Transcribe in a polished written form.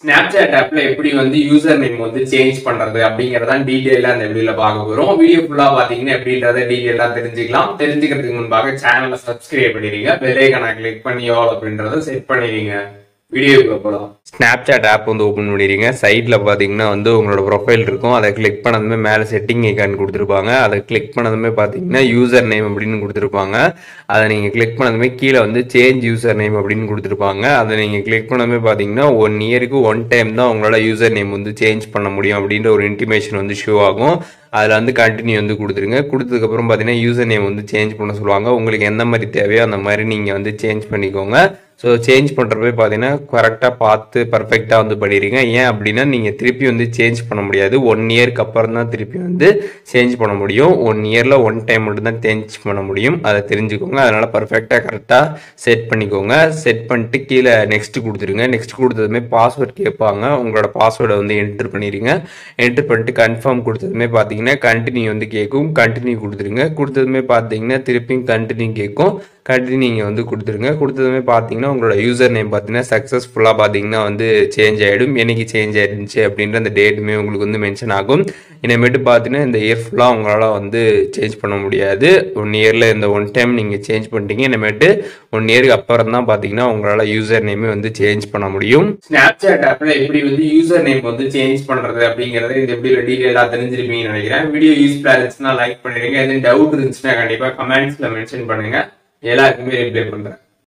Snapchat ஆப்ல எப்படி வந்து யூசர் நேம் வந்து சேஞ்ச் பண்றது அப்படிங்கறத டீடைலா இந்த வீடியோல பார்க்க போறோம். வீடியோ ஃபுல்லா பாத்தீங்கன்னா எப்படின்றத டீடைலா தெரிஞ்சுக்கலாம். தெரிஞ்சுக்கிறதுக்கு முன்பாக சேனலை சப்ஸ்கிரைப் பண்ணிடுங்க. பெல் ஐகானை கிளிக் பண்ணி ஆல் அப்படின்றத செட் பண்ணிடுங்க. வீடியோக்குள்ள போலாம். Snapchat ஆப் வந்து ஓபன் பண்ணிடுங்க. சைட்ல பாத்தீங்கன்னா வந்து உங்களோட ப்ரொஃபைல் இருக்கும். அதை கிளிக் பண்ணதுமே மேல செட்டிங் ஐகான் கொடுத்துருப்பாங்க. அதை கிளிக் பண்ணதுமே பாத்தீங்கன்னா யூசர் நேம் அப்படின்னு கொடுத்துருப்பாங்க. அதை நீங்க கிளிக் பண்ணதுமே கீழே வந்து சேஞ்ச் யூசர் நேம் அப்படின்னு கொடுத்துருப்பாங்க. அதை நீங்க கிளிக் பண்ணதுமே பாத்தீங்கன்னா 1 இயருக்கு 1 டைம் தான் உங்களால யூசர் நேம் வந்து சேஞ்ச் பண்ண முடியும் அப்படின்ற ஒரு இன்டிமேஷன் வந்து ஷோ ஆகும். அதில் வந்து கண்டினியூ வந்து கொடுத்துருங்க. கொடுத்ததுக்கப்புறம் பார்த்தீங்கன்னா யூசர் நேம் வந்து சேஞ்ச் பண்ண சொல்லுவாங்க. உங்களுக்கு எந்த மாதிரி தேவையோ அந்த மாதிரி நீங்கள் வந்து சேஞ்ச் பண்ணிக்கோங்க. ஸோ சேஞ்ச் பண்ணுறப்ப பார்த்தீங்கன்னா கரெக்டாக பார்த்து பர்ஃபெக்டாக வந்து பண்ணிடுங்க. ஏன் அப்படின்னா நீங்கள் திருப்பி வந்து சேஞ்ச் பண்ண முடியாது. 1 இயருக்கு அப்புறம் தான் திருப்பி வந்து சேஞ்ச் பண்ண முடியும். 1 இயரில் 1 டைம் மட்டும் தான் சேஞ்ச் பண்ண முடியும். அதை தெரிஞ்சுக்கோங்க. அதனால் பர்ஃபெக்டாக கரெக்டாக செட் பண்ணிக்கோங்க. செட் பண்ணிட்டு கீழே நெக்ஸ்ட் கொடுத்துருங்க. நெக்ஸ்ட் கொடுத்ததுமே பாஸ்வேர்ட் கேட்பாங்க. உங்களோட பாஸ்வேர்டை வந்து என்ட்ரு பண்ணிடுங்க. என்ட்ரு பண்ணிட்டு கன்ஃபார்ம் கொடுத்ததுமே பார்த்தீங்கன்னா கண்டினியூ வந்து கேட்கும். கண்டினியூ கொடுத்துருங்க. கொடுத்ததுமே பார்த்தீங்கன்னா திருப்பியும் கண்டினியூ கேட்கும். கண்டினியூ நீங்கள் வந்து கொடுத்துருங்க. கொடுத்ததுமே பார்த்தீங்கன்னா உங்களோட யூசர் நேம் பார்த்தீங்கன்னா சக்ஸஸ்ஃபுல்லாக பார்த்தீங்கன்னா வந்து சேஞ்ச் ஆகிடும். என்னைக்கு சேஞ்ச் ஆகிடுச்சு அப்படின்ற அந்த டேட்டுமே உங்களுக்கு வந்து மென்ஷன் ஆகும். இனிமேட்டு பார்த்தீங்கன்னா இந்த இயர் ஃபுல்லாக உங்களால் வந்து சேஞ்ச் பண்ண முடியாது. 1 இயரில் இந்த 1 டைம் நீங்கள் சேஞ்ச் பண்ணிட்டீங்க. இனிமேட்டு 1 இயருக்கு அப்புறம் தான் பார்த்தீங்கன்னா உங்களால் யூசர் நேமே வந்து சேஞ்ச் பண்ண முடியும். Snapchat ஆப்பில் எப்படி வந்து யூசர் நேம் வந்து சேஞ்ச் பண்ணுறது அப்படிங்கிறத இந்த வீடியோவில் டீட்டெயிலாக தெரிஞ்சிருப்பீங்கன்னு நினைக்கிறேன். வீடியோ யூஸ்ஃபுல்லாக இருந்துச்சுன்னா லைக் பண்ணிடுங்க. எதுவும் டவுட் இருந்துச்சுன்னா கண்டிப்பாக கமெண்ட்ஸில் மென்ஷன் பண்ணுங்கள். எல்லாருக்குமே ரிப்ளை பண்ணுறேன்.